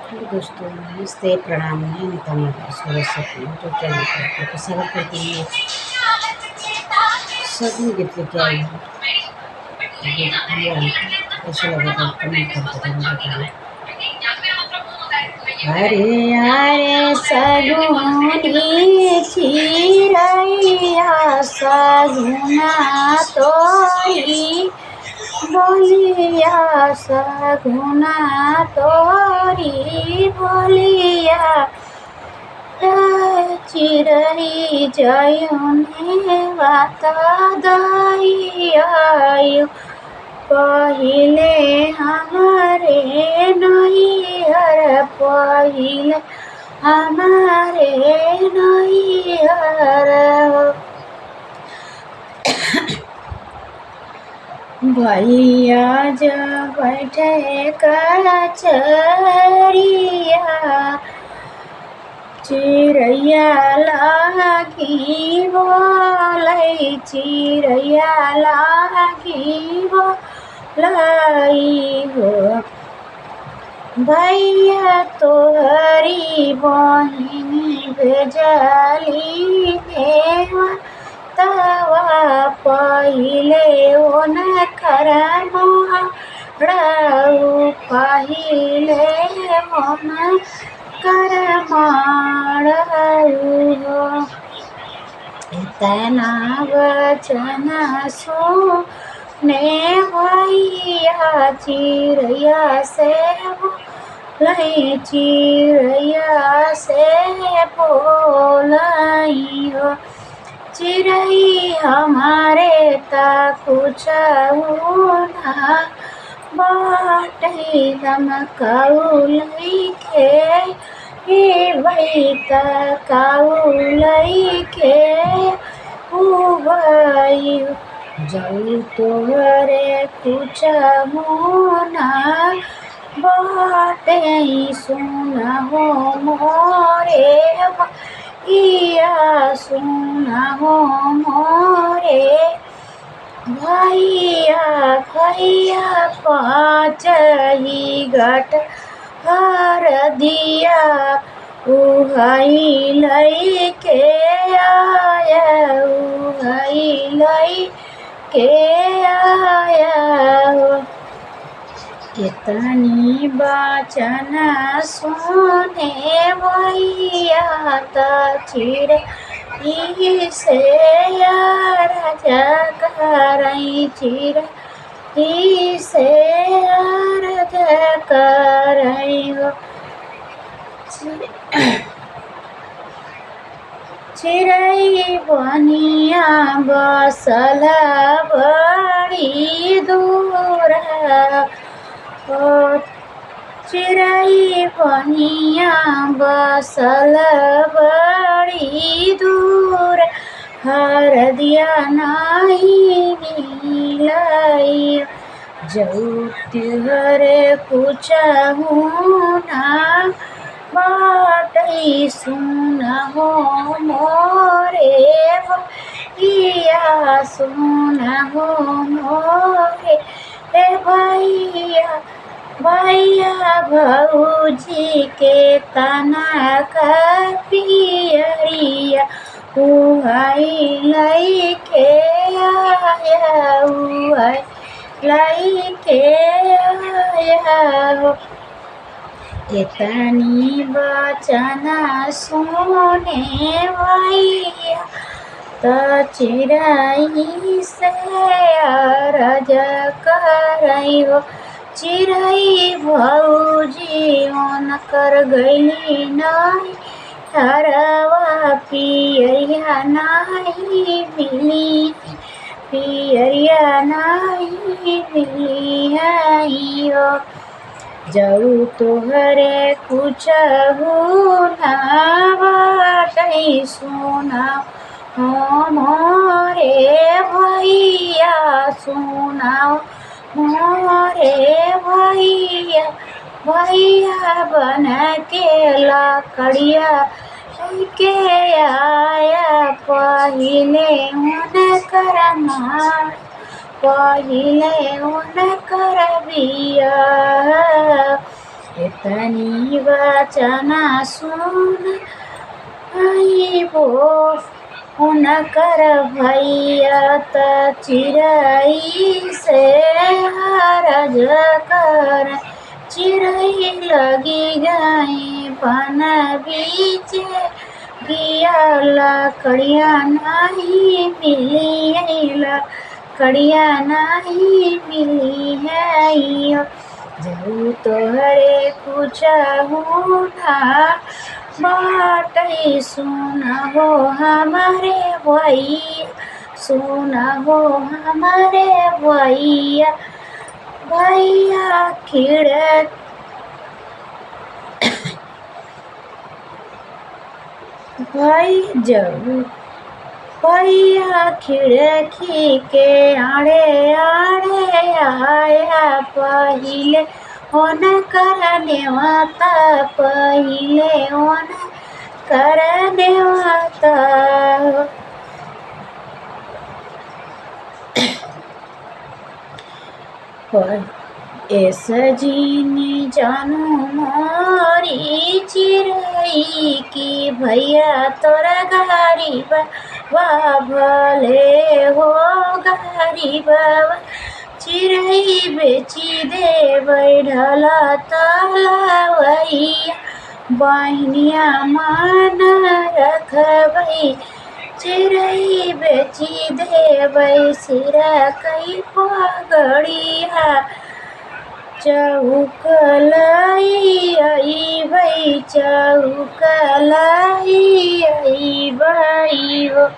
Hello दोस्तों, नमस्ते, प्रणाम। मैं अनिता माता सूरज से यूट्यूब चैनल पर आपका स्वागत करती हूँ। सभी गीत लेके आई हूँ। कैसा लगा तो कमेंट करके जरूर बताइए। अरे अरे सगुनी चिरैया सगुना तोरी बोलिया सगुना तोरी बोलिया चिरई जयुने बात दइयो पहिले हमारे नैहर पहिले हमारे नैहर भैया जब बैठे कचरिया चिड़ैया लागी बोलै चिड़ैया लागी बोलै हो भैया तोहरी बहिनी भेजली देवा तवा पहिले ओन करमो रऊ पहिले ओन करमाड़ू इतना वचन सुने भैया चिड़ैया से बोलै चिड़ैया से बोलै हो चिड़ै हमारे ता कुछ ना बाटै दमकऊ लैके बैता काऊ लैके उबई जाऊ तोहरे कुछ ना बाटै सुन हो मोरे भैया सुन हो मोरे भैया भैया पाँच ही घट हर दिया उहई लैके आया उहई लैके आया कितनी वचन सुने भैया त चिड़ै से यार जगरई चिड़ै से यार जगरई हो चिड़ै बनिया बसल बड़ी दूर चिड़ै बनिया बसल बड़ी दूर हर दिया नहीं मिलै जाऊ तिहरे कुछ ना बाटै सुन हो मोरे भैया सुन हो मोरे भैया भैया भौजी के तना का पियरिया उहई लैके आया उहई लैके आया इतनी वचन सुने भैया त चिड़ै से अरज करई हो चिड़ै भौजी ओनकर गइली नहीं हरवा पियरिया नहीं मिली पियरिया नहीं मिली हो जाऊ तोहरे कुछ ना बाटै सुना हो मोरे भैया सुना मोरे भैया भैया बन के लकड़िया के आया पहिले उनकर मार पहिले उनकर बिया एतनी वचना सुन आइबो हुनकर भैया त चिड़ै से हरज कर। चिड़ै लगी गई बन बीचे गिया कड़िया नहीं मिली कड़िया नहीं मिली है यो। जऊ तोहरे पूछहु ना बाटै सुन हो हमारे भैया सुन हो हमारे भैया। भैया खिड़की के आड़े आड़े आया पहिले होन करने वाता पहिले होन करने वाता। ए सजीनी जानू मोरी चिड़ै की भैया तोरा गरीब भले हो गरीब। चिड़ै बेची दे बैठल तलवैया बहनिया मन रखबै। चिड़ै बेची देबै सिरा कई पगड़िया चौक लाई अइबै चौक लाई अइबै।